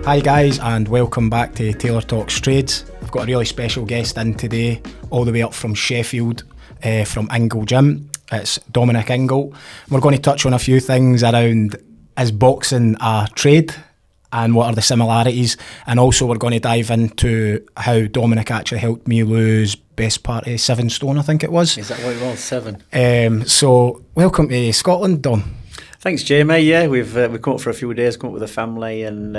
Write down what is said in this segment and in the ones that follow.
Hi guys, and welcome back to Taylor Talks Trades. I've got a really special guest in today, all the way up from Sheffield, from Ingle Gym. It's Dominic Ingle. We're going to touch on a few things around, is boxing a trade and what are the similarities, and also we're going to dive into how Dominic actually helped me lose best part of 7 stone, I think it was. Is that what it was, 7? So welcome to Scotland, Dom. Thanks, Jamie. Yeah, we've come up for a few days, come up with the family, and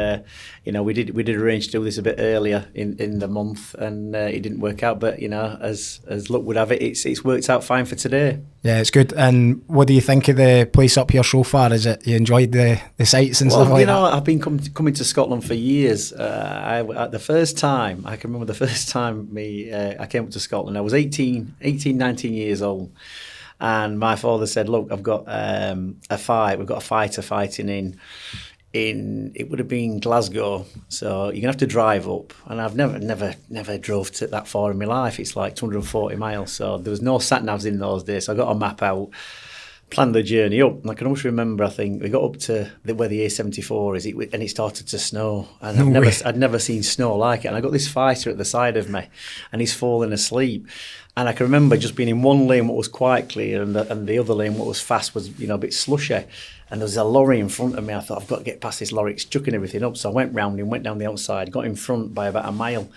we did arrange to do this a bit earlier in the month, and it didn't work out. But as luck would have it, it's worked out fine for today. Yeah, it's good. And what do you think of the place up here so far? Is it you enjoyed the sights and stuff like that? I've been coming to Scotland for years. I can remember the first time I came up to Scotland. I was 19 years old. And my father said, "Look, I've got a fight. We've got a fighter fighting in it would have been Glasgow. So you're gonna have to drive up." And I've never drove to that far in my life. It's like 240 miles. So there was no sat navs in those days. So I got a map out, planned the journey up. And I can always remember, I think we got up to where the Ep70 is, and it started to snow. And I'd never seen snow like it. And I got this fighter at the side of me, and he's falling asleep. And I can remember just being in one lane what was quite clear, and the other lane what was fast was a bit slushy. And there was a lorry in front of me. I thought, I've got to get past this lorry. It's chucking everything up. So I went round and went down the outside, got in front by about a mile.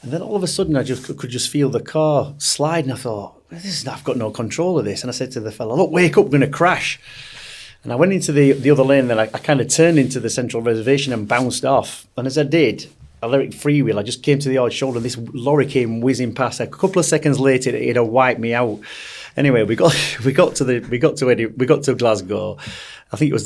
And then all of a sudden I could just feel the car slide. And I thought, I've got no control of this. And I said to the fella, "Look, wake up, we're going to crash." And I went into the other lane. Then I kind of turned into the central reservation and bounced off. And as I did, I let it freewheel. I just came to the odd shoulder. This lorry came whizzing past. A couple of seconds later, it had wiped me out. Anyway, we got to Glasgow. I think it was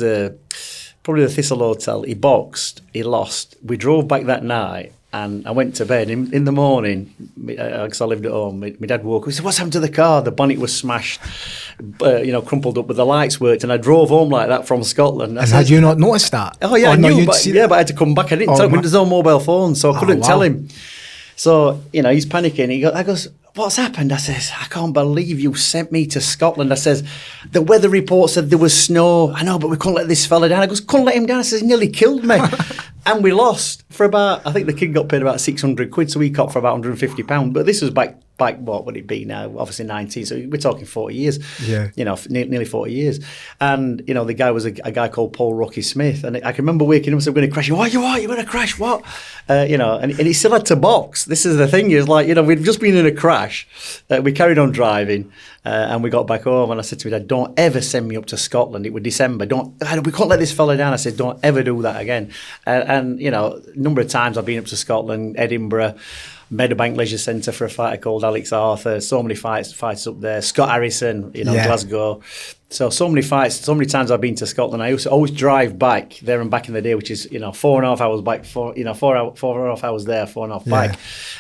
probably the Thistle Hotel. He boxed. He lost. We drove back that night, and I went to bed. In the morning, because I lived at home, my dad woke up. He said, "What's happened to the car?" The bonnet was smashed, crumpled up, but the lights worked. And I drove home like that from Scotland. And had you not noticed that? Oh yeah, I knew. But I had to come back. I didn't tell him. There's no mobile phone, so I couldn't tell him. So he's panicking. I goes, "What's happened?" I says, "I can't believe you sent me to Scotland." I says, "The weather report said there was snow." "I know, but we couldn't let this fella down." I goes, "Couldn't let him down." I says, "He nearly killed me." And we lost for about, I think the kid got paid about 600 quid, so we caught for about £150. But this was back what would it be now? Obviously 19, so we're talking 40 years. Yeah. Nearly 40 years. And, the guy was a guy called Paul Rocky Smith. And I can remember waking up and saying, "We're going to crash." "What? You're going to crash? What?" And he still had to box. This is the thing, is like, we'd just been in a crash. We carried on driving. And we got back home, and I said to my dad, "Don't ever send me up to Scotland." It was December. We can't let this fella down. I said, "Don't ever do that again." And a number of times I've been up to Scotland, Edinburgh, Meadowbank Leisure Centre for a fighter called Alex Arthur. So many fights up there. Scott Harrison, Glasgow. So many fights. So many times I've been to Scotland. I used to always drive back there and back in the day, which is 4.5 hours back. 4.5 hours there, 4.5 back.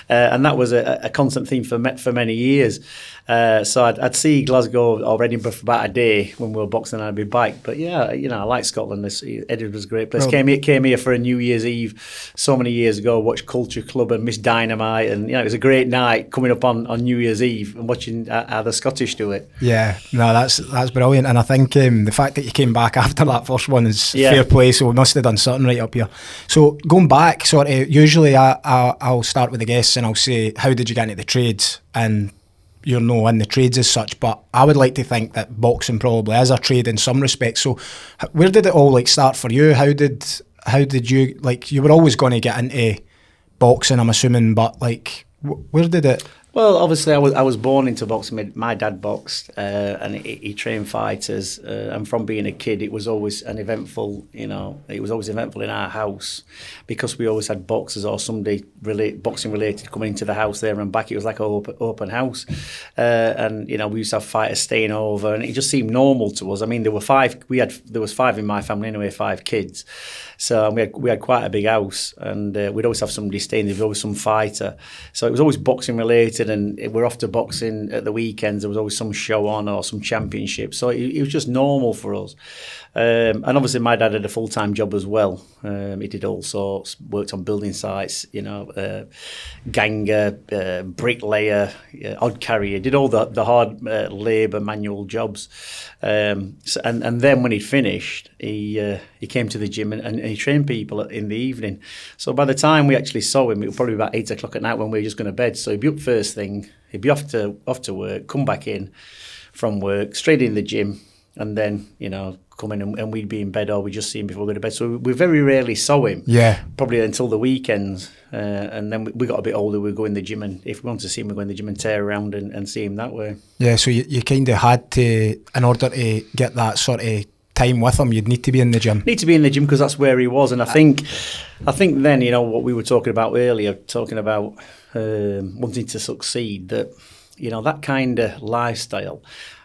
And that was a constant theme for many years. So I'd see Glasgow or Edinburgh for about a day when we were boxing, and I'd be back. But I like Scotland. Edinburgh's a great place. Came here for a New Year's Eve so many years ago. Watched Culture Club and Miss Dynamite, and it was a great night coming up on New Year's Eve and watching how the Scottish do it. Yeah, no, that's brilliant. And I think the fact that you came back after that first one is fair play. So we must have done something right up here. So going back, usually I'll start with the guests and I'll say, "How did you get into the trades?" And you're not in the trades as such, but I would like to think that boxing probably is a trade in some respects. So where did it all start for you? How did you, you were always going to get into boxing, I'm assuming, but where did it? Well, obviously, I was born into boxing. My dad boxed, and he trained fighters. And from being a kid, it was always an eventful. It was always eventful in our house because we always had boxers or somebody boxing related coming into the house there and back. It was like an open house, and we used to have fighters staying over, and it just seemed normal to us. I mean, there was 5 in my family anyway, 5 kids. So we had quite a big house, and we'd always have somebody staying. There was always some fighter, so it was always boxing related. competed and we're off to boxing at the weekends. There was always some show on or some championship. So it was just normal for us. And obviously my dad had a full-time job as well. He did all sorts, worked on building sites, ganger, bricklayer, odd carrier, did all the hard labour manual jobs. And then when he'd finished, he came to the gym and he trained people in the evening. So by the time we actually saw him, it was probably about 8 o'clock at night when we were just going to bed. So he'd be up first thing, he'd be off to work, come back in from work, straight in the gym, and then, come in and we'd be in bed or we'd just see him before we go to bed. So we very rarely saw him. Yeah. Probably until the weekends. And then we got a bit older, we'd go in the gym, and if we wanted to see him, we'd go in the gym and tear around and see him that way. Yeah, so you kind of had to, in order to get that sort of time with him, you'd need to be in the gym. Need to be in the gym because that's where he was. And I think then, what we were talking about earlier, talking about wanting to succeed, that kind of lifestyle,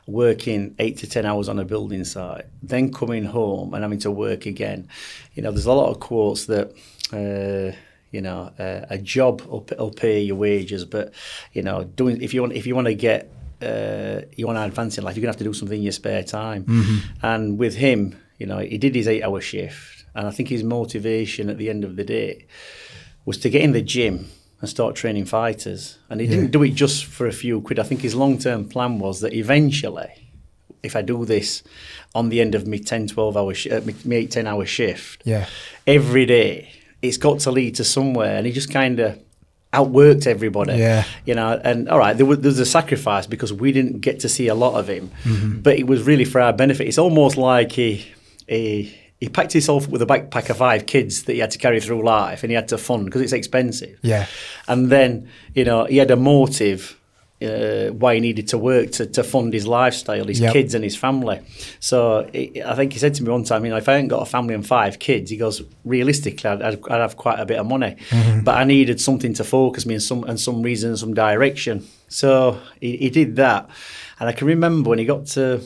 working 8 to 10 hours on a building site, then coming home and having to work again. There's a lot of quotes that, a job will pay your wages, but, if you want to get, you want to advance in life, you're going to have to do something in your spare time. Mm-hmm. And with him, he did his 8-hour shift. And I think his motivation at the end of the day was to get in the gym and start training fighters. And he didn't do it just for a few quid. I think his long-term plan was that eventually, if I do this on the end of my 8-10-hour shift, every day, it's got to lead to somewhere. And he just kind of outworked everybody. And all right, there was a sacrifice because we didn't get to see a lot of him, but it was really for our benefit. It's almost like he packed himself with a backpack of 5 kids that he had to carry through life, and he had to fund because it's expensive. And then he had a motive why he needed to work to fund his lifestyle, his kids and his family. So I think he said to me one time, if I hadn't got a family and 5 kids, he goes, realistically, I'd have quite a bit of money, but I needed something to focus me in some reason, some direction. So he did that, and I can remember when he got to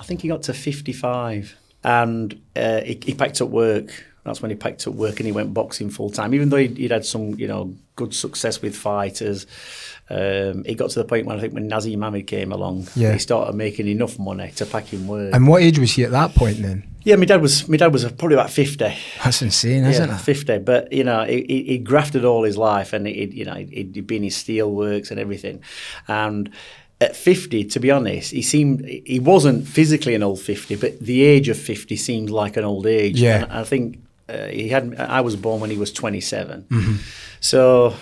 55. And he packed up work. That's when he packed up work and he went boxing full time. Even though he'd had some, good success with fighters, he got to the point when Naseem Hamed came along, he started making enough money to pack in work. And what age was he at that point then? Yeah, my dad was probably about 50. That's insane, isn't it? 50. But he grafted all his life, and he'd been in steel works and everything, and at 50, to be honest, he wasn't physically an old 50, but the age of 50 seemed like an old age. Yeah. And I think I was born when he was 27. Mm-hmm. So,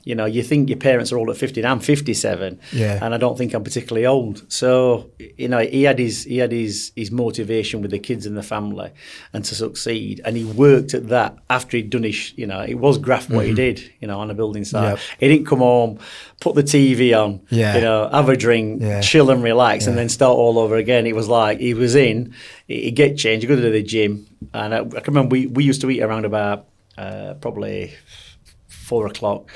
you think your parents are old at 50, and I'm 57, and I don't think I'm particularly old. So, he had his motivation with the kids and the family and to succeed, and he worked at that after he'd done his, it was graft what he did, on a building site. Yep. He didn't come home, put the TV on, have a drink, chill and relax, and then start all over again. It was like he was in, he'd get changed, he'd go to the gym, and I can remember we used to eat around about probably 4 o'clock.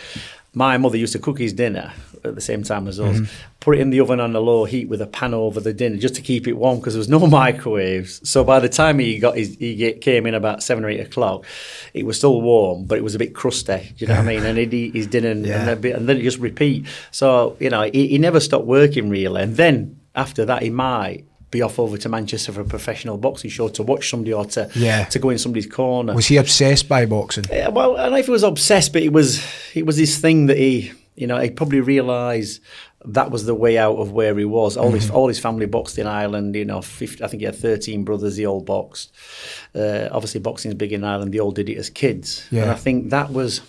My mother used to cook his dinner at the same time as us, put it in the oven on a low heat with a pan over the dinner just to keep it warm because there was no microwaves. So by the time he came in about 7 or 8 o'clock, it was still warm, but it was a bit crusty. Do you know what I mean? And he'd eat his dinner and then it just repeat. So he never stopped working really. And then after that, he might be off over to Manchester for a professional boxing show to watch somebody or to go in somebody's corner. Was he obsessed by boxing? Well, I don't know if he was obsessed, but it was his thing that he probably realised that was the way out of where he was. All his family boxed in Ireland. 50, I think he had 13 brothers. They all boxed. Obviously, boxing's big in Ireland. They all did it as kids, and I think that was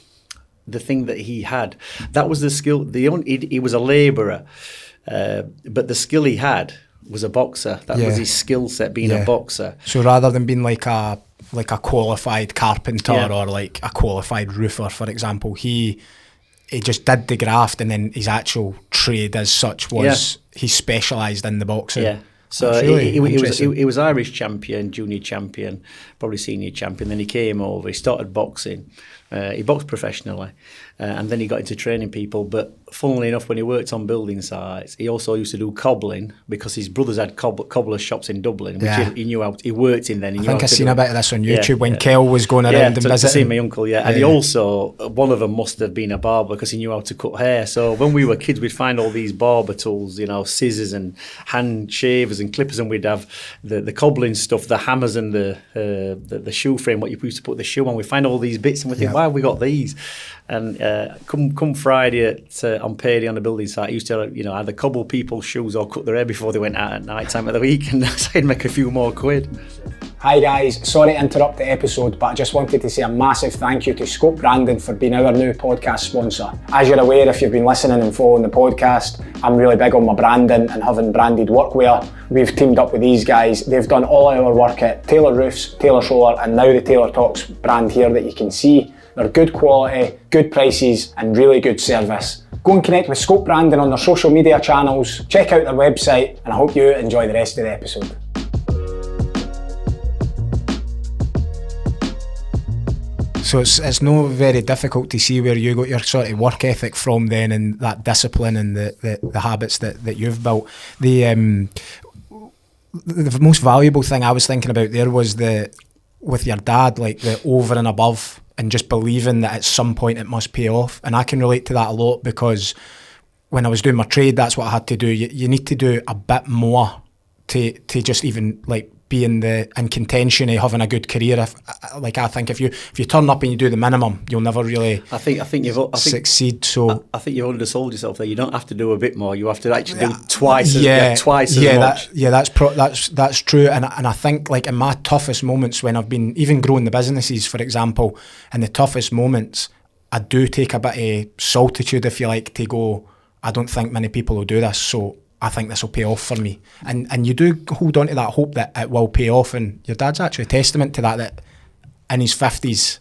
the thing that he had. That was the skill. He was a labourer, but the skill he had was a boxer. That was his skill set, being a boxer. So rather than being like a qualified carpenter or like a qualified roofer, for example, he just did the graft, and then his actual trade as such was he specialised in the boxing. Yeah. So he was Irish champion, junior champion, probably senior champion. Then he came over, he started boxing, He boxed professionally, and then he got into training people. But funnily enough, when he worked on building sites, he also used to do cobbling because his brothers had cobbler shops in Dublin, which he knew how. He worked in then. I think I've seen a bit of this on YouTube when Kell was going around and visiting. To see my uncle, and he also, one of them must have been a barber because he knew how to cut hair. So when we were kids, we'd find all these barber tools, scissors and hand shavers and clippers, and we'd have the cobbling stuff, the hammers and the shoe frame, what you used to put the shoe on. We find all these bits and we think, why have we got these? And come Friday on payday on the building site, I used to either cobble people's shoes or cut their hair before they went out at night time of the week, and I'd make a few more quid. Hi guys, sorry to interrupt the episode, but I just wanted to say a massive thank you to Scope Branding for being our new podcast sponsor. As you're aware, if you've been listening and following the podcast, I'm really big on my branding and having branded workwear. We've teamed up with these guys. They've done all our work at Taylor Roofs, Taylor Solar, and now the Taylor Talks brand here that you can see. They're good quality, good prices, and really good service. Go and connect with Scope Branding on their social media channels, check out their website, and I hope you enjoy the rest of the episode. So it's no very difficult to see where you got your sort of work ethic from then, and that discipline and the habits that you've built. The most valuable thing I was thinking about there was with your dad, like the over and above, and just believing that at some point it must pay off. And I can relate to that a lot because when I was doing my trade, that's what I had to do. You need to do a bit more to just even like be in contention of having a good career. I think if you turn up and you do the minimum, you'll never really succeed. So I think you've undersold yourself there. You don't have to do a bit more. You have to actually do twice as much. That's true. And I think like in my toughest moments when I've been even growing the businesses, for example, in the toughest moments, I do take a bit of solitude, if you like, to go, I don't think many people will do this, so I think this will pay off for me. And you do hold on to that hope that it will pay off. And your dad's actually a testament to that in his 50s,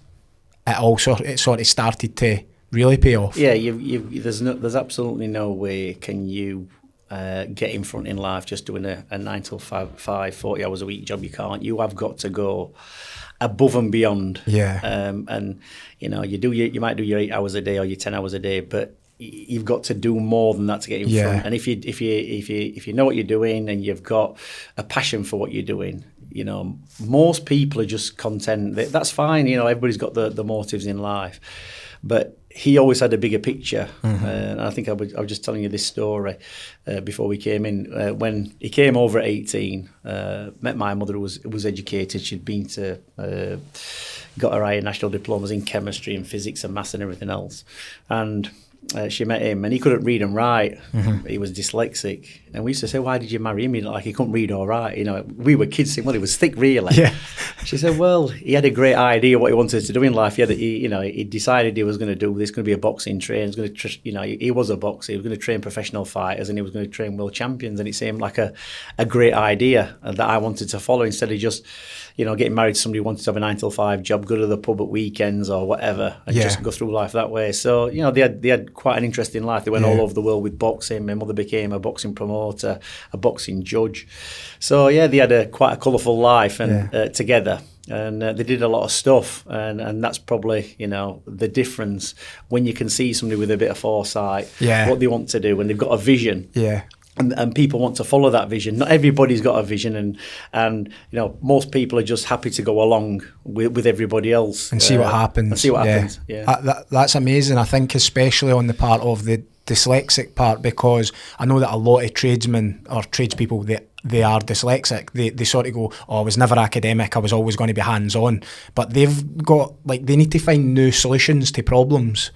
it sort of started to really pay off. Yeah, there's absolutely no way can you get in front in life just doing a 9 till 5, 40 hours a week job. You can't. You have got to go above and beyond. Yeah. And you might do your 8 hours a day or your 10 hours a day, but you've got to do more than that to get in front. And if you know what you're doing and you've got a passion for what you're doing, most people are just content. That's fine. Everybody's got the motives in life, but he always had a bigger picture. Mm-hmm. And I think I was just telling you this story before we came in. When he came over at 18, met my mother who was educated. She'd been to got her higher national diplomas in chemistry and physics and maths and everything else, and she met him and he couldn't read and write. Mm-hmm. He was dyslexic, and we used to say, why did you marry him? Like, he couldn't read or write. We were kids saying, well, he was thick really. Yeah. She said, well, he had a great idea what he wanted to do in life. He decided he was going to do this, going to be a boxing trainer. He was a boxer. He was going to train professional fighters and he was going to train world champions, and it seemed like a great idea that I wanted to follow, instead of just getting married to somebody who wanted to have a 9 till 5 job, go to the pub at weekends or whatever, and just go through life that way. So, they had quite an interesting life. They went all over the world with boxing. My mother became a boxing promoter, a boxing judge. So, they had quite a colourful life and together. And they did a lot of stuff. And that's probably, the difference when you can see somebody with a bit of foresight, what they want to do, and they've got a vision. Yeah. And people want to follow that vision. Not everybody's got a vision, and most people are just happy to go along with everybody else and see what happens. Yeah. That's amazing. I think especially on the part of the dyslexic part, because I know that a lot of tradesmen or tradespeople, they are dyslexic. They sort of go, I was never academic, I was always going to be hands-on. But they've got, they need to find new solutions to problems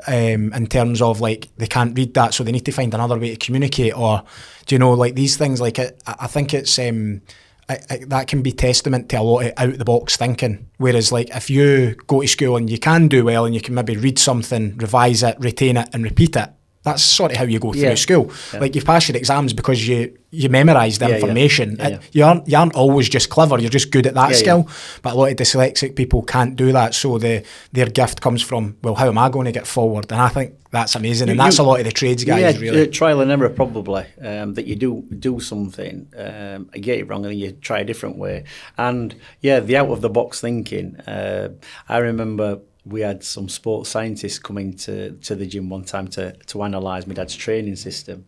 in terms of, they can't read that, so they need to find another way to communicate, or, these things, I think it's... that can be testament to a lot of out-the-box thinking. Whereas, if you go to school and you can do well and you can maybe read something, revise it, retain it and repeat it, that's sort of how you go through school. Yeah. You pass your exams because you memorise the information. You aren't always just clever, you're just good at that skill. But a lot of dyslexic people can't do that, so their gift comes from, well, how am I going to get forward? And I think that's amazing, and that's a lot of the trades guys, really. Trial and error, probably, that you do something, get it wrong, and then you try a different way. And, the out-of-the-box thinking. I remember we had some sports scientists coming to the gym one time to analyse my dad's training system.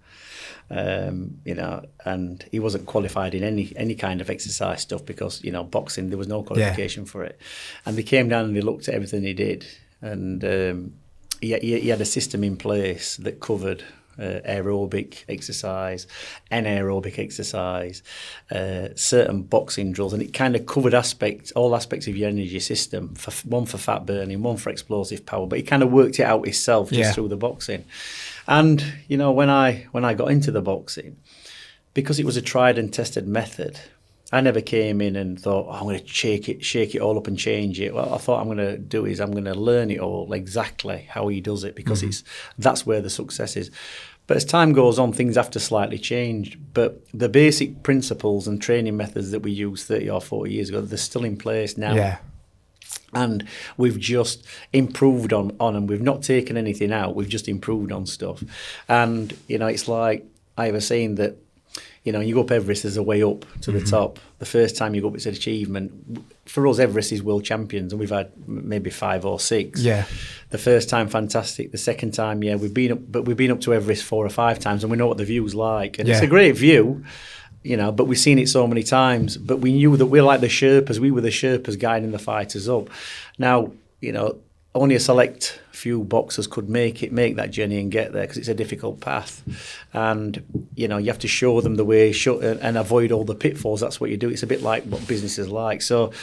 You know, and he wasn't qualified in any kind of exercise stuff because, you know, boxing, there was no qualification for it. And they came down and they looked at everything he did, and he had a system in place that covered aerobic exercise, anaerobic exercise, certain boxing drills, and it kind of covered all aspects of your energy system, one for fat burning, one for explosive power, but he kind of worked it out himself just through the boxing. And, you know, when I got into the boxing, because it was a tried and tested method, I never came in and thought, I'm going to shake it all up and change it. What I thought I'm going to do is I'm going to learn it all exactly how he does it, because that's where the success is. But as time goes on, things have to slightly change. But the basic principles and training methods that we used 30 or 40 years ago, they're still in place now. Yeah. And we've just improved on them. We've not taken anything out. We've just improved on stuff. And, you know, it's like I have a saying that, you know, you go up Everest, there's a way up to the top. The first time you go up, it's an achievement. For us, Everest is world champions, and we've had maybe 5 or 6. Yeah. The first time, fantastic. The second time, we've been up to Everest 4 or 5 times, and we know what the view's like. And it's a great view. You know, but we've seen it so many times. But we knew that we're like the Sherpas. We were the Sherpas guiding the fighters up. Now, you know, only a select few boxers could make that journey and get there, because it's a difficult path. And, you know, you have to show them the way and avoid all the pitfalls. That's what you do. It's a bit like what business is like. So,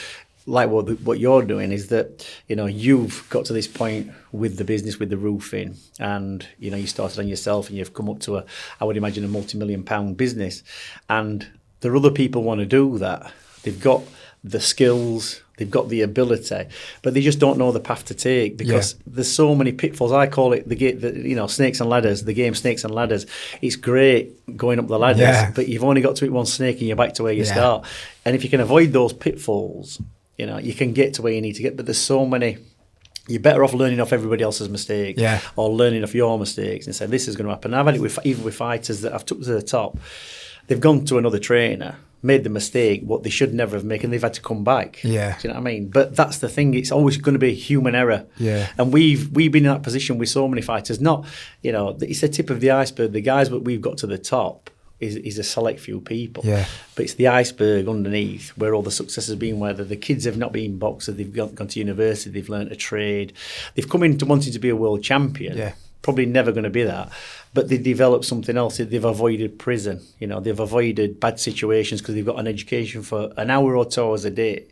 like what you're doing is that, you know, you've got to this point with the business, with the roofing, and, you know, you started on yourself and you've come up to I would imagine, a multi-million-pound business. And there are other people want to do that. They've got the skills, they've got the ability, but they just don't know the path to take, because there's so many pitfalls. I call it snakes and ladders, the game Snakes and Ladders. It's great going up the ladders, but you've only got to hit one snake and you're back to where you start. And if you can avoid those pitfalls, you know, you can get to where you need to get. But there's so many. You're better off learning off everybody else's mistakes, or learning off your mistakes and say, this is going to happen. And I've had it even with fighters that I've took to the top. They've gone to another trainer, made the mistake, what they should never have made, and they've had to come back. Yeah. Do you know what I mean? But that's the thing. It's always going to be human error. Yeah. And we've been in that position with so many fighters. Not, you know, it's the tip of the iceberg. The guys that we've got to the top is a select few people. Yeah. But it's the iceberg underneath where all the success has been, where the kids have not been boxers, they've gone to university, they've learned a trade, they've come into wanting to be a world champion. Yeah. Probably never going to be that. But they developed something else. They've avoided prison. You know, they've avoided bad situations because they've got an education for an hour or 2 hours a day.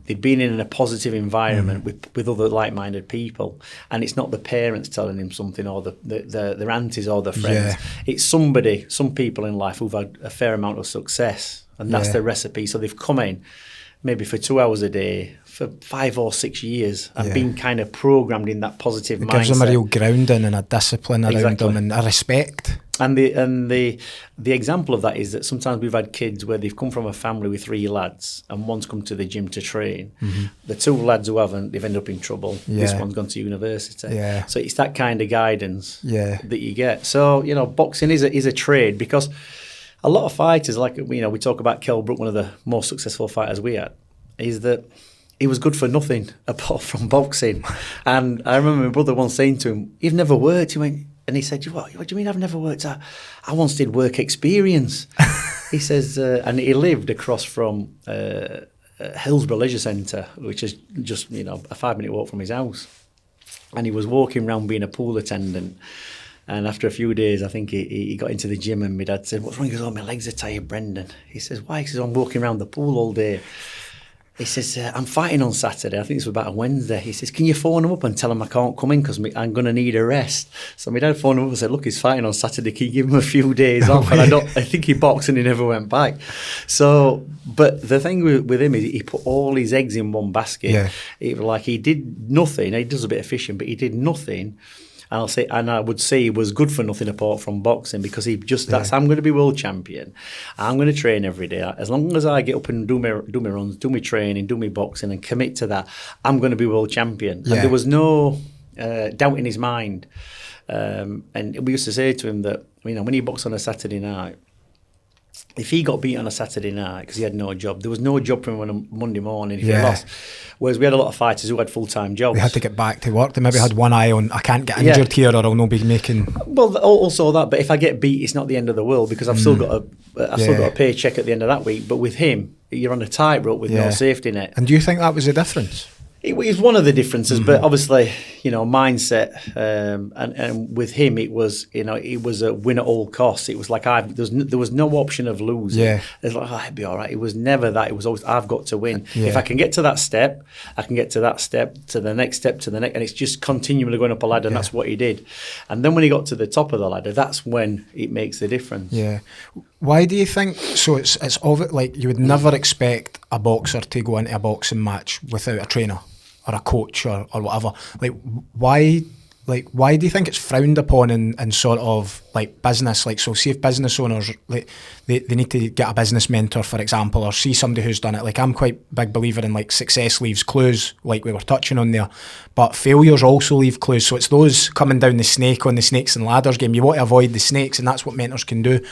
They've been in a positive environment with other like-minded people, and it's not the parents telling them something, or their aunties or their friends. It's some people in life who've had a fair amount of success, and that's their recipe. So they've come in maybe for 2 hours a day for 5 or 6 years and been kind of programmed in that positive mindset. It gives them a real grounding and a discipline around them, and a respect. And the example of that is that sometimes we've had kids where they've come from a family with 3 lads, and one's come to the gym to train. The 2 lads who haven't, they've ended up in trouble. This one's gone to university. So it's that kind of guidance that you get. So, you know, boxing is a trade, because a lot of fighters, like, you know, we talk about Kell Brook, one of the most successful fighters we had, is that he was good for nothing apart from boxing. And I remember my brother once saying to him, "You've never worked?" He went, and he said, what do you mean I've never worked? I once did work experience. He says, and he lived across from Hillsborough Leisure Centre, which is just, you know, a 5-minute walk from his house. And he was walking around being a pool attendant. And after a few days, I think he got into the gym, and my dad said, "What's wrong?" He goes, "Oh, my legs are tired, Brendan." He says, "Why?" He says, "I'm walking around the pool all day." He says, "I'm fighting on Saturday." I think this was about a Wednesday. He says, "Can you phone him up and tell him I can't come in because I'm going to need a rest?" So my dad phoned him up and said, "Look, he's fighting on Saturday. Can you give him a few days off?" And I think he boxed and he never went back. So, but the thing with him is he put all his eggs in one basket. Yeah. He did nothing. He does a bit of fishing, but he did nothing. And I would say he was good for nothing apart from boxing, because he just, that's, I'm going to be world champion. I'm going to train every day. As long as I get up and do my runs, do my training, do my boxing, and commit to that, I'm going to be world champion. Yeah. And there was no doubt in his mind. And we used to say to him that, you know, when he boxed on a Saturday night, if he got beat on a Saturday night because he had no job, there was no job for him on a Monday morning if he lost. Whereas we had a lot of fighters who had full-time jobs. They had to get back to work. They maybe had one eye on, I can't get injured here, or I'll not be making... Well, also that, but if I get beat, it's not the end of the world, because I've still got a paycheck at the end of that week. But with him, you're on a tightrope with no safety net. And do you think that was the difference? It was one of the differences, but obviously, mindset, and with him, it was a win at all costs. It was like there was no option of losing. Yeah. It's like, it'd be all right. It was never that. It was always, I've got to win. Yeah. If I can get to that step, I can get to that step, to the next step, to the next, and it's just continually going up a ladder, and that's what he did. And then when he got to the top of the ladder, that's when it makes the difference. Yeah. Why do you think, so it's like you would never expect a boxer to go into a boxing match without a trainer or a coach or whatever? Why do you think it's frowned upon in sort of like business? Like, so see if business owners, like they need to get a business mentor, for example, or see somebody who's done it. Like, I'm quite a big believer in like success leaves clues, like we were touching on there, but failures also leave clues. So it's those coming down the snake on the snakes and ladders game. You want to avoid the snakes, and that's what mentors can do.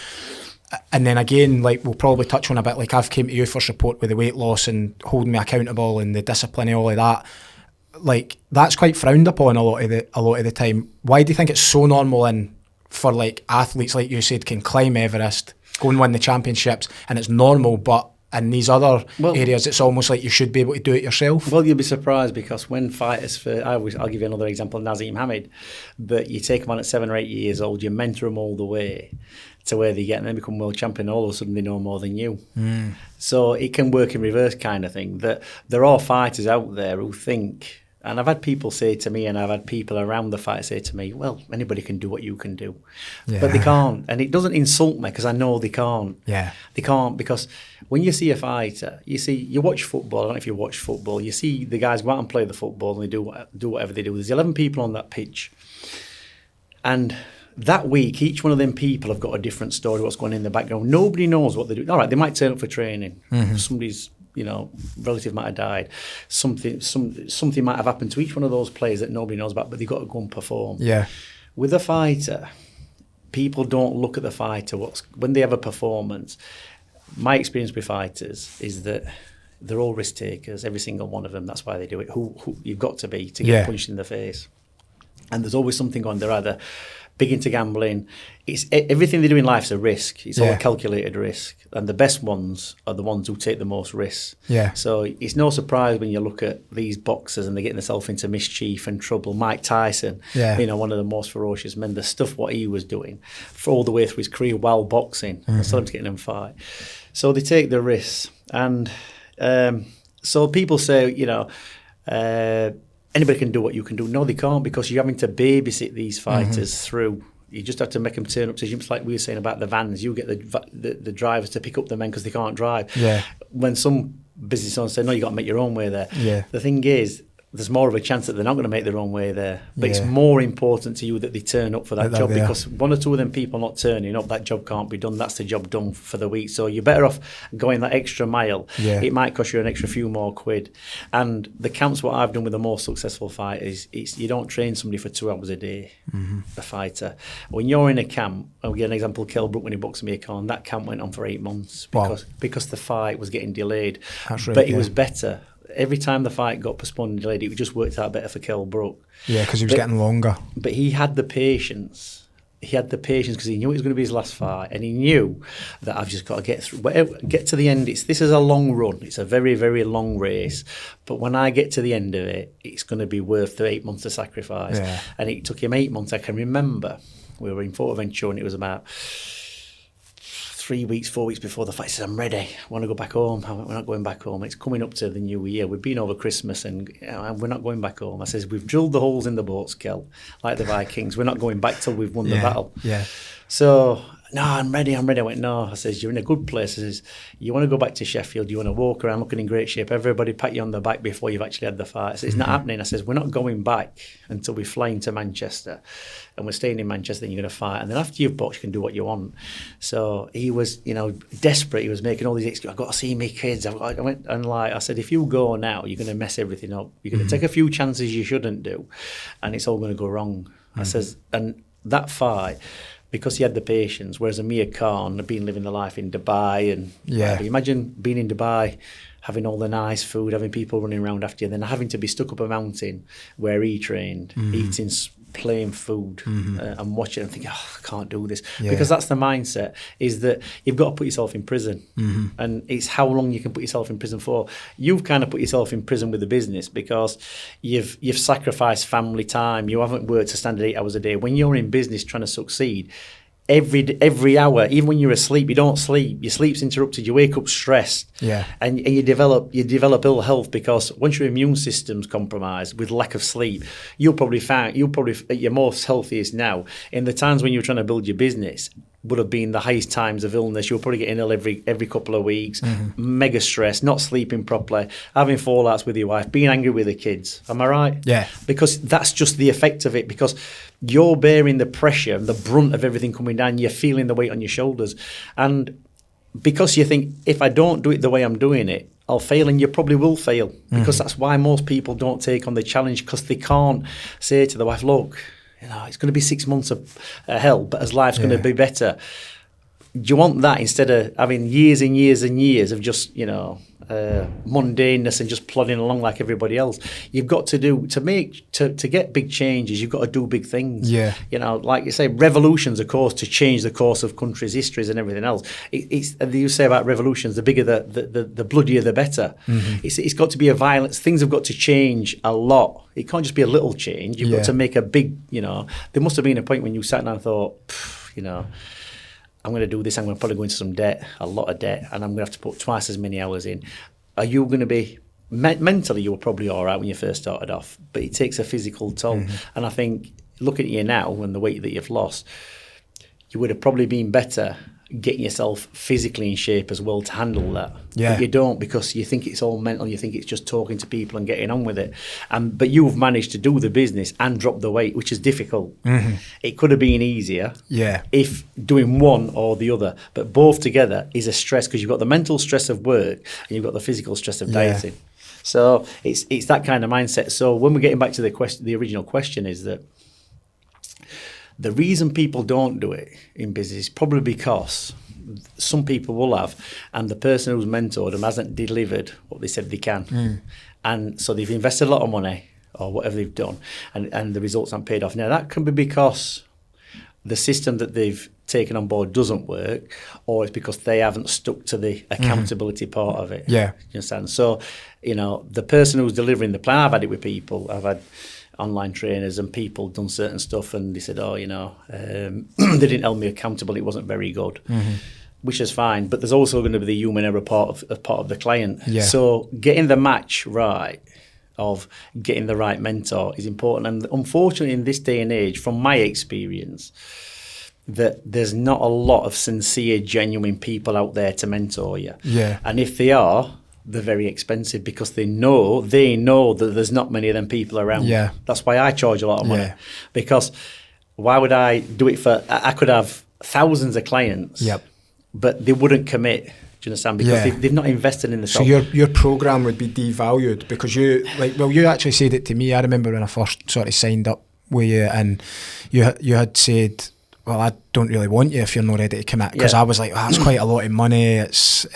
And then again, like we'll probably touch on a bit, like I've came to you for support with the weight loss and holding me accountable and the discipline and all of that. Like, that's quite frowned upon a lot of the time. Why do you think it's so normal in for like athletes, like you said, can climb Everest, go and win the championships, and it's normal, but in these other areas it's almost like you should be able to do it yourself? Well, you'll be surprised, because when fighters, I'll give you another example, Naseem Hamed, but you take them on at 7 or 8 years old, you mentor them all the way to where they get, and they become world champion, all of a sudden they know more than you. So it can work in reverse kind of thing, that there are fighters out there who think, and I've had people say to me, and I've had people around the fight say to me, well, anybody can do what you can do. But they can't. And it doesn't insult me, because I know they can't. They can't, because when you see a fighter, you watch football, I don't know if you watch football, you see the guys go out and play the football and they do whatever they do. There's 11 people on that pitch. And that week, each one of them people have got a different story, what's going on in the background. Nobody knows what they do. All right, they might turn up for training. Somebody's relative might have died. Something might have happened to each one of those players that nobody knows about, but they've got to go and perform. With a fighter, people don't look at the fighter. When they have a performance, my experience with fighters is that they're all risk takers, every single one of them. That's why they do it. Who you've got to be to get punched in the face. And there's always something on. They're either big into gambling. It's everything they do in life's a risk. It's all a calculated risk, and the best ones are the ones who take the most risks. So it's no surprise when you look at these boxers and they're getting themselves into mischief and trouble. Mike Tyson, one of the most ferocious men. The stuff what he was doing for all the way through his career while boxing, instead of getting him fight. So they take the risks, and so people say, anybody can do what you can do. No, they can't, because you're having to babysit these fighters through. You just have to make them turn up to gyms, like we were saying about the vans. You get the drivers to pick up the men because they can't drive. When some business owners say, no, you got to make your own way there. The thing is, there's more of a chance that they're not going to make their own way there. But it's more important to you that they turn up for that job, because one or two of them people not turning up, that job can't be done. That's the job done for the week. So you're better off going that extra mile. It might cost you an extra few more quid. And the camps, what I've done with the most successful fighters, it's you don't train somebody for 2 hours a day, a fighter. When you're in a camp, I'll give an example, Kell Brook when he boxed me, that camp went on for 8 months because the fight was getting delayed. But it was better. Every time the fight got postponed and delayed, it just worked out better for Kell Brook. Because he was getting longer. But he had the patience. Because he knew it was going to be his last fight, and he knew that I've just got to get through. Get to the end. This is a long run. It's a very, very long race. But when I get to the end of it, it's going to be worth the 8 months of sacrifice. And it took him 8 months. I can remember we were in Forteventura, and it was about 3 weeks, 4 weeks before the fight. He said, I'm ready. I want to go back home. I went, we're not going back home. It's coming up to the new year. We've been over Christmas and we're not going back home. I says, we've drilled the holes in the boats, Kell, like the Vikings. We're not going back till we've won the battle. So, no, I'm ready. I went, no. I says, you're in a good place. I says, you want to go back to Sheffield. You want to walk around looking in great shape. Everybody pat you on the back before you've actually had the fight. I says, it's not happening. I says, we're not going back until we fly into Manchester. And we're staying in Manchester, and you're going to fight. And then after you've boxed, you can do what you want. So he was, desperate. He was making all these excuses. I've got to see my kids. I said, if you go now, you're going to mess everything up. You're going to take a few chances you shouldn't do. And it's all going to go wrong. I says, and that fight, because he had the patience. Whereas Amir Khan had been living the life in Dubai and whatever. Imagine being in Dubai, having all the nice food, having people running around after you, then having to be stuck up a mountain where he trained, eating plain food and watching and thinking, I can't do this. Because that's the mindset, is that you've got to put yourself in prison. And it's how long you can put yourself in prison for. You've kind of put yourself in prison with the business because you've sacrificed family time. You haven't worked a standard 8 hours a day. When you're in business trying to succeed, every hour, even when you're asleep, you don't sleep. Your sleep's interrupted. You wake up stressed, and you develop ill health because once your immune system's compromised with lack of sleep, you'll probably at your most healthiest now. In the times when you're trying to build your business, would have been the highest times of illness. You'll probably get ill every couple of weeks, mega stress, not sleeping properly, having fallouts with your wife, being angry with the kids. Am I right? Yeah. Because that's just the effect of it, because you're bearing the pressure and the brunt of everything coming down. You're feeling the weight on your shoulders. And because you think, if I don't do it the way I'm doing it, I'll fail, and you probably will fail. Because that's why most people don't take on the challenge, because they can't say to the wife, look, it's going to be 6 months of hell, but as life's going to be better. Do you want that instead of having years and years and years of just, mundaneness and just plodding along like everybody else? You've got to get big changes. You've got to do big things. Yeah. Like you say, revolutions, of course, to change the course of countries' histories and everything else. You say about revolutions, the bigger the bloodier the better. It's got to be a violence. Things have got to change a lot. It can't just be a little change. You've got to make a big, there must have been a point when you sat down and thought, I'm going to do this, I'm going to probably go into some debt, a lot of debt, and I'm going to have to put twice as many hours in. Are you going to be, mentally you were probably all right when you first started off, but it takes a physical toll. And I think, looking at you now and the weight that you've lost, you would have probably been better getting yourself physically in shape as well to handle that. But you don't, because you think it's all mental, you think it's just talking to people and getting on with it. But you've managed to do the business and drop the weight, which is difficult. It could have been easier if doing one or the other, but both together is a stress, because you've got the mental stress of work and you've got the physical stress of dieting. So it's that kind of mindset. So when we're getting back to the original question, is that the reason people don't do it in business is probably because some people will have, and the person who's mentored them hasn't delivered what they said they can. And so they've invested a lot of money or whatever they've done, and the results aren't paid off. Now, that can be because the system that they've taken on board doesn't work, or it's because they haven't stuck to the accountability part of it. Yeah. You understand? So, the person who's delivering the plan, I've had it with people, I've had online trainers and people done certain stuff, and they said, they didn't hold me accountable, it wasn't very good, which is fine, but there's also going to be the human error part of the client. So getting the match right, of getting the right mentor, is important. And unfortunately, in this day and age, from my experience, that there's not a lot of sincere, genuine people out there to mentor you. And if they are, they're very expensive, because they know that there's not many of them people around. That's why I charge a lot of money, because why would I do it for, I could have thousands of clients, but they wouldn't commit. Do you understand? Because they've not invested in the So your program would be devalued, because you actually said it to me. I remember when I first sort of signed up with you, and you had said, well, I don't really want you if you're not ready to commit, because I was like, that's quite a lot of money. It's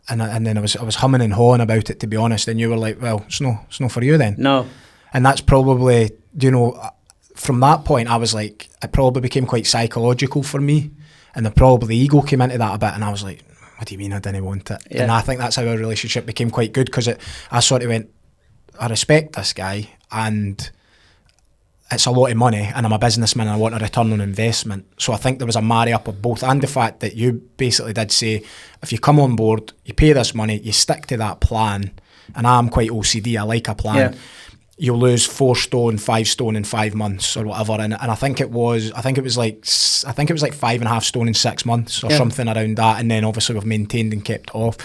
and then I was humming and hawing about it, to be honest, and you were like, well, it's no for you then. No. And that's probably, from that point, I was like, it probably became quite psychological for me, and probably the ego came into that a bit, and I was like, what do you mean I didn't want it? And I think that's how our relationship became quite good, because I sort of went, I respect this guy, and it's a lot of money, and I'm a businessman and I want a return on investment. So I think there was a marry up of both, and the fact that you basically did say, if you come on board, you pay this money, you stick to that plan, and I'm quite OCD, I like a plan. You'll lose 4 stone, 5 stone in 5 months or whatever, and I think it was like 5.5 stone in 6 months or something around that, and then obviously we've maintained and kept it off.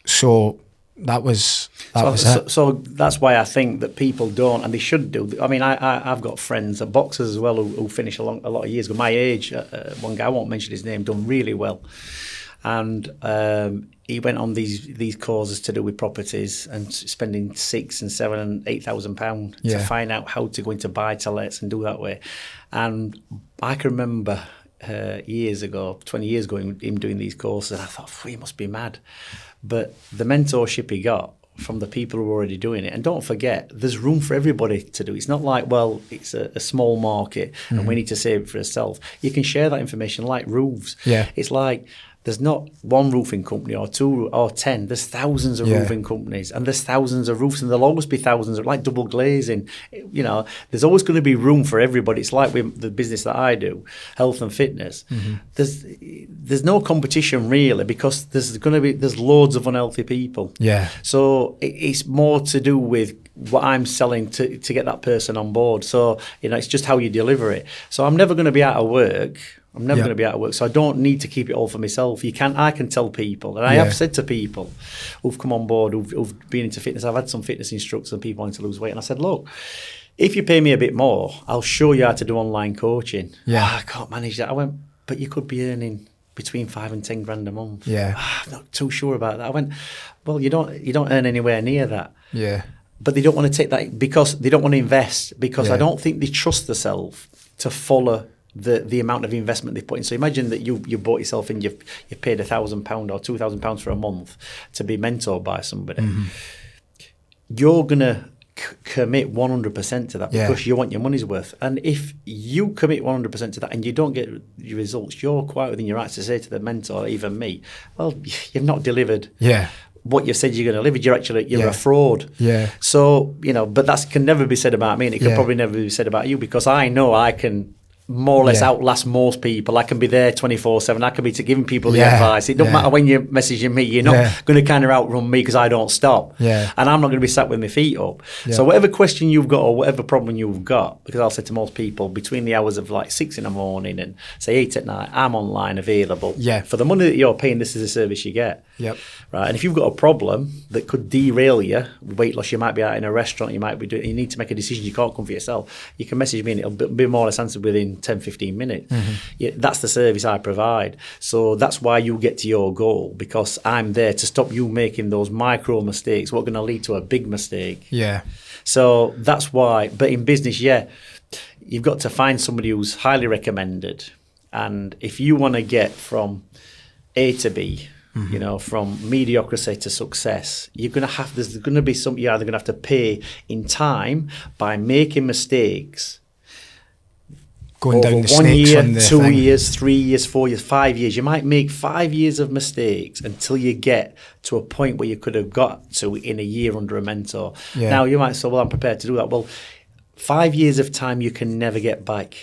So that was it. So that's why I think that people don't, and they should do. I mean, I've got friends, boxers as well, who finish a lot of years ago. My age, one guy, I won't mention his name, done really well, and he went on these courses to do with properties and spending £6,000 and £7,000 and £8,000 to find out how to go into buy-to-lets and do that way. And I can remember years ago, 20 years ago, him doing these courses, and I thought, he must be mad. But the mentorship he got from the people who were already doing it, and don't forget, there's room for everybody to do it. It's not like, well, it's a small market and we need to save it for ourselves. You can share that information like roofs. Yeah. It's like, there's not one roofing company or two or 10. There's thousands of roofing companies, and there's thousands of roofs, and there'll always be thousands of, like double glazing. You know, there's always going to be room for everybody. It's like with the business that I do, health and fitness. There's no competition really, because there's loads of unhealthy people. Yeah. So it's more to do with what I'm selling to get that person on board. So, you know, it's just how you deliver it. So I'm never going to be out of work. I'm never going to be out of work, so I don't need to keep it all for myself. I can tell people, and I have said to people who've come on board, who've been into fitness. I've had some fitness instructors and people wanting to lose weight, and I said, look, if you pay me a bit more, I'll show you how to do online coaching. Yeah, I can't manage that. I went, but you could be earning between 5 and 10 grand a month. Yeah, I'm not too sure about that. I went, well, you don't earn anywhere near that. Yeah, but they don't want to take that because they don't want to invest, because I don't think they trust themselves to follow the amount of investment they put in. So imagine that you bought yourself in, you've paid £1,000 or £2,000 for a month to be mentored by somebody. You're gonna commit 100% to that because you want your money's worth. And if you commit 100% to that and you don't get your results, you're quite within your rights to say to the mentor, even me, well, you've not delivered. What you said you're going to deliver, you're a fraud. So, you know, but that can never be said about me, and it can probably never be said about you, because I know I can more or less outlast most people. I can be there 24/7. I can be giving people the advice. It doesn't matter when you're messaging me. You're not going to kind of outrun me because I don't stop. And I'm not going to be sat with my feet up. So whatever question you've got or whatever problem you've got, because I'll say to most people, between the hours of like 6 in the morning and say 8 at night, I'm online available. For the money that you're paying, this is the service you get. Right. And if you've got a problem that could derail you, weight loss, you might be out in a restaurant, you might be doing, you need to make a decision, you can't come for yourself, you can message me and it'll be more or less answered within 10-15 minutes. That's the service I provide. So that's why you get to your goal, because I'm there to stop you making those micro mistakes, what are going to lead to a big mistake. So that's why. But in business, you've got to find somebody who's highly recommended, and if you want to get from A to B, you know, from mediocrity to success, there's going to be some, you're either going to have to pay in time by making mistakes, going down the 1 snakes year, on the 2 thing. years, 3 years, 4 years, 5 years. You might make 5 years of mistakes until you get to a point where you could have got to in a year under a mentor. Now you might say, well, I'm prepared to do that. Well, 5 years of time you can never get back,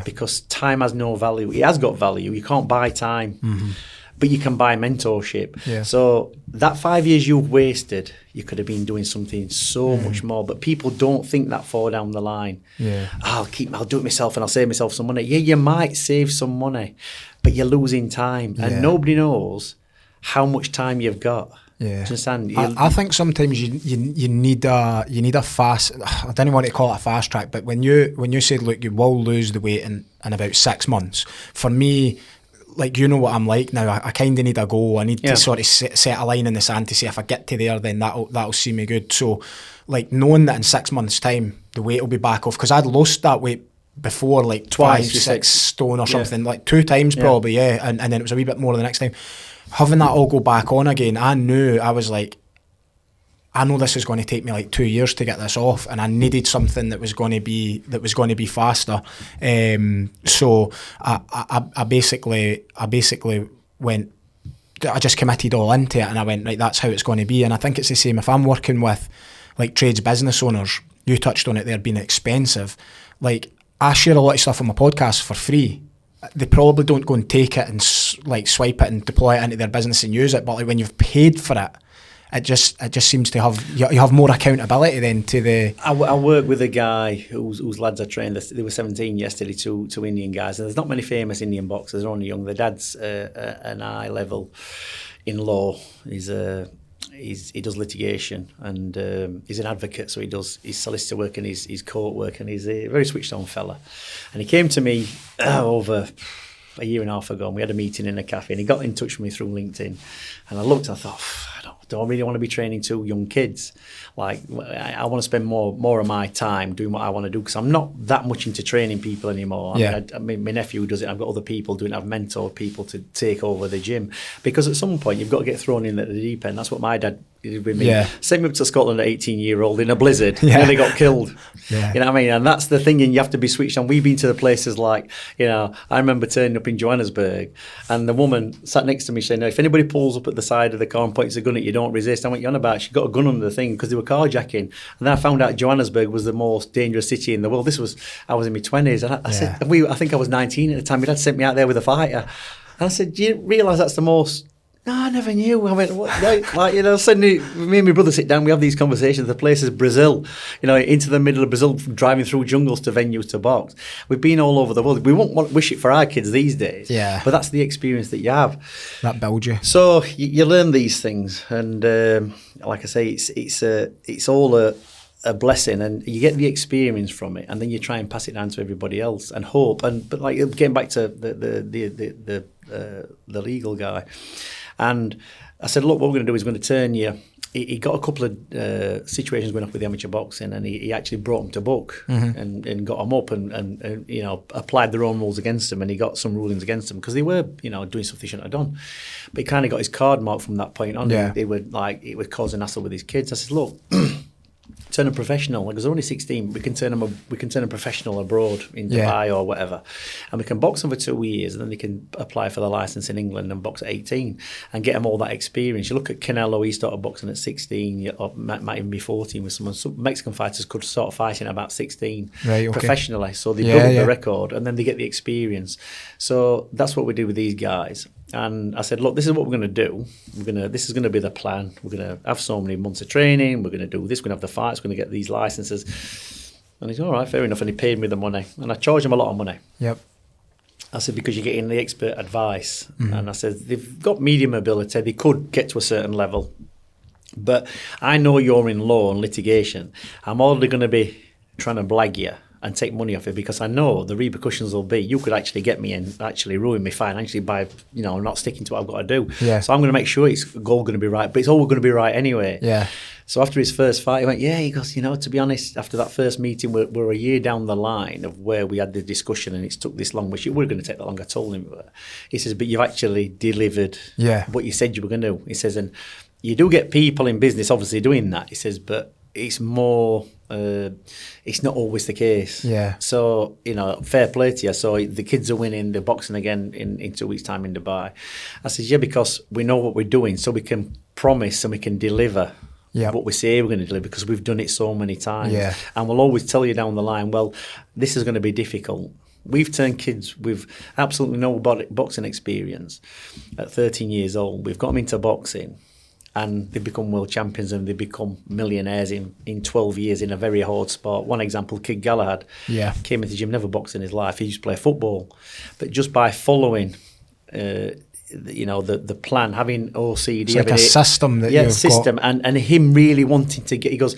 because time has no value. It has got value. You can't buy time. But you can buy mentorship. So that 5 years you've wasted, you could have been doing something so much more. But people don't think that far down the line. I'll do it myself and I'll save myself some money. You might save some money, but you're losing time, and nobody knows how much time you've got. Do you understand? I think sometimes you need a fast. I don't want to call it a fast track, but when you said, look, you will lose the weight in about 6 months. For me, like, you know what I'm like now. I kind of need a goal. I need to sort of set a line in the sand to say, if I get to there, then that'll see me good. So, like, knowing that in 6 months' time the weight will be back off, because I'd lost that weight before, like twice, 5-6 stone or something, like 2 times probably, and then it was a wee bit more the next time. Having that all go back on again, I knew, I was like, I know this is going to take me like 2 years to get this off, and I needed something that was going to be faster. So I basically went. I just committed all into it, and I went, right, that's how it's going to be. And I think it's the same if I'm working with like trades business owners. You touched on it there being expensive. Like, I share a lot of stuff on my podcast for free. They probably don't go and take it and like swipe it and deploy it into their business and use it. But like, when you've paid for it, it just seems to have, you have more accountability then to the... I work with a guy whose lads are trained. They were 17 yesterday, two Indian guys. And there's not many famous Indian boxers. They're only young. Their dad's an high level in law. He does litigation, and he's an advocate. So he does his solicitor work and his court work, and he's a very switched on fella. And he came to me over a year and a half ago, and we had a meeting in a cafe, and he got in touch with me through LinkedIn, and I looked and I thought, don't really want to be training two young kids. Like, I want to spend more of my time doing what I want to do, because I'm not that much into training people anymore. I mean, my nephew does it. I've got other people doing it. I've mentored people to take over the gym, because at some point you've got to get thrown in at the deep end. That's what my dad did with me. Sent me up to Scotland at 18-year-old in a blizzard, and they got killed. You know what I mean? And that's the thing, and you have to be switched on. We've been to the places like, I remember turning up in Johannesburg, and the woman sat next to me saying, if anybody pulls up at the side of the car and points a gun at you, don't resist. I went, you're on about? She got a gun under the thing, because they were carjacking. And then I found out Johannesburg was the most dangerous city in the world. I was in my 20s, and I said, I think I was 19 at the time. My dad sent me out there with a fighter. And I said, do you realise that's the most... No, I never knew. I went, what? Suddenly, me and my brother sit down, we have these conversations. The place is Brazil, into the middle of Brazil, driving through jungles to venues to box. We've been all over the world. We won't wish it for our kids these days. Yeah. But that's the experience that you have. That builds you. So you learn these things, and like I say, it's all a blessing, and you get the experience from it, and then you try and pass it down to everybody else and hope. But like, getting back to the legal guy. And I said, look, what we're going to do is we're going to turn you. He got a couple of situations going up with the amateur boxing, and he actually brought them to book and got them up and applied their own rules against them, and he got some rulings against them because they were doing stuff they shouldn't have done. But he kind of got his card marked from that point on. They were like, it was causing hassle with his kids. I said, look. Turn them professional. Like, they're only 16. We can turn them professional abroad in Dubai or whatever, and we can box them for 2 years, and then they can apply for the license in England and box at 18 and get them all that experience. You look at Canelo; he started boxing at 16. Or might even be 14 with someone. Some Mexican fighters could start fighting at about 16 professionally, so they double the record, and then they get the experience. So that's what we do with these guys. And I said, look, this is what we're going to do. This is going to be the plan. We're going to have so many months of training. We're going to do this. We're going to have the fights. We're going to get these licenses. And he's all right, fair enough. And he paid me the money. And I charged him a lot of money. Yep. I said, because you're getting the expert advice. And I said, they've got medium ability. They could get to a certain level. But I know you're in law and litigation. I'm already going to be trying to blag you and take money off it, because I know the repercussions will be you could actually get me and actually ruin me financially by not sticking to what I've got to do. So I'm going to make sure it's all going to be right, but it's all going to be right anyway. So after his first fight, he went, he goes, to be honest, after that first meeting, we're a year down the line of where we had the discussion, and it's took this long, which it was going to take that long. I told him. He says, but you've actually delivered what you said you were going to do. He says, and you do get people in business obviously doing that. He says, but it's more... it's not always the case. So, fair play to you. So the kids are winning, they're boxing again in 2 weeks' time in Dubai. I said, because we know what we're doing, so we can promise and we can deliver what we say we're going to deliver, because we've done it so many times. And we'll always tell you down the line, well, this is going to be difficult. We've turned kids with absolutely no boxing experience at 13 years old. We've got them into boxing. And they become world champions, and they become millionaires in 12 years in a very hard sport. One example, Kid Galahad came into the gym, never boxed in his life. He used to play football. But just by following, the plan, having OCD. It's like a system that you've got. And him really wanting to get, he goes,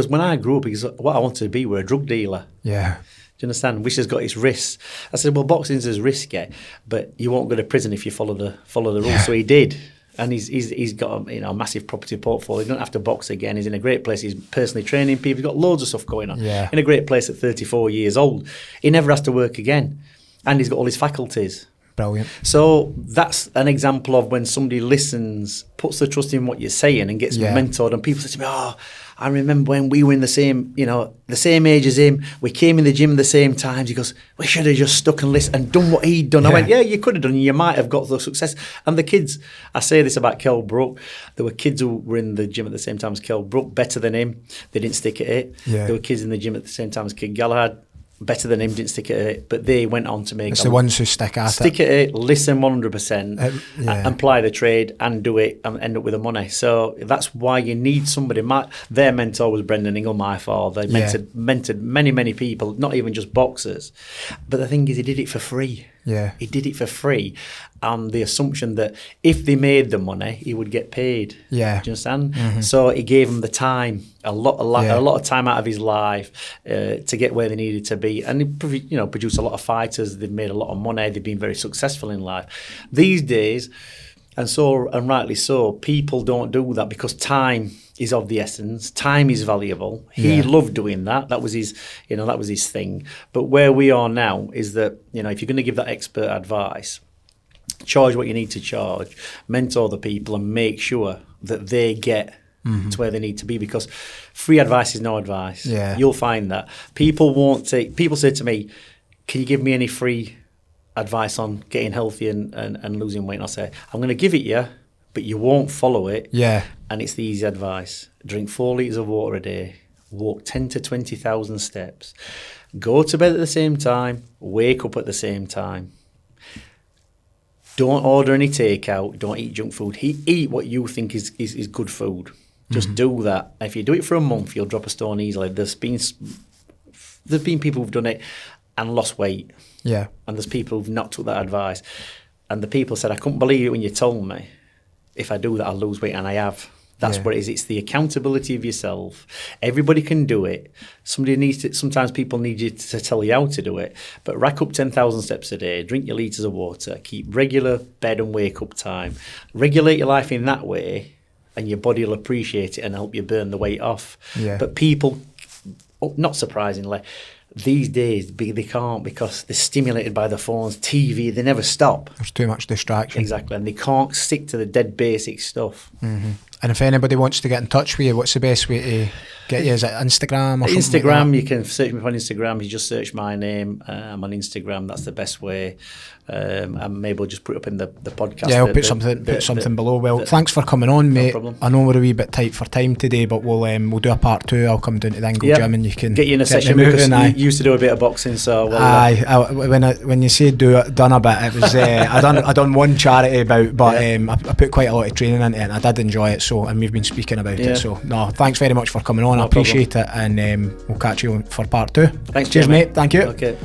when I grew up, he goes, what I wanted to be was a drug dealer. Do you understand? Which has got its risks. I said, well, boxing's as risky, but you won't go to prison if you follow the rules. So he did. And he's got a massive property portfolio. He doesn't have to box again. He's in a great place. He's personally training people. He's got loads of stuff going on. In a great place at 34 years old. He never has to work again. And he's got all his faculties. Brilliant. So that's an example of when somebody listens, puts the trust in what you're saying, and gets mentored. And people say to me, I remember when we were in the same age as him, we came in the gym at the same times. He goes, we should have just stuck and listened and done what he'd done. I went, you could have done. You might have got the success. And the kids, I say this about Kell Brook, there were kids who were in the gym at the same time as Kell Brook, better than him. They didn't stick at it. There were kids in the gym at the same time as Kid Galahad, better than him, didn't stick at it, but they went on to make... It's the ones who stick at it, listen 100%, apply the trade and do it and end up with the money. So that's why you need somebody. Their mentor was Brendan Ingle, my father. He mentored many, many people, not even just boxers. But the thing is, he did it for free. Yeah. He did it for free, and the assumption that if they made the money, he would get paid. Yeah. Do you understand? So he gave them the time, a lot of time out of his life to get where they needed to be, and he, produced a lot of fighters. They've made a lot of money. They've been very successful in life. These days, and rightly so, people don't do that because time is of the essence. Time is valuable. He loved doing that. That was his, that was his thing. But where we are now is that, if you're going to give that expert advice, charge what you need to charge, mentor the people, and make sure that they get to where they need to be, because free advice is no advice. Yeah. You'll find that people say to me, can you give me any free advice on getting healthy and losing weight? And I'll say, I'm going to give it you, but you won't follow it. Yeah. And it's the easy advice. Drink 4 litres of water a day, walk 10 to 20,000 steps, go to bed at the same time, wake up at the same time. Don't order any takeout, don't eat junk food. Eat what you think is good food. Just do that. If you do it for a month, you'll drop a stone easily. There's been people who've done it and lost weight. Yeah. And there's people who've not took that advice. And the people said, I couldn't believe it when you told me. If I do that, I'll lose weight, and I have. That's what it is. It's the accountability of yourself. Everybody can do it. Sometimes people need you to tell you how to do it. But rack up 10,000 steps a day, drink your litres of water, keep regular bed and wake up time. Regulate your life in that way, and your body will appreciate it and help you burn the weight off. Yeah. But people, not surprisingly, these days they can't, because they're stimulated by the phones, TV, they never stop. There's too much distraction. Exactly, and they can't stick to the dead basic stuff. And if anybody wants to get in touch with you, what's the best way to get you? Is it Instagram or something Instagram, like that? you can search me on Instagram. You just search my name. I'm on Instagram. That's the best way. And maybe we'll just put it up in the podcast. Yeah, I'll put something below. Well, thanks for coming on, mate. No problem. I know we're a wee bit tight for time today, but we'll do a part 2. I'll come down to the Ingle Gym and you can get you in a session, because you used to do a bit of boxing, so when you say done a bit, it was I done one charity bout, but I put quite a lot of training into it, and I did enjoy it. So, and we've been speaking about it. So, no, thanks very much for coming on. I appreciate it, and we'll catch you for part 2. Thanks, cheers, mate. Thank you. Okay.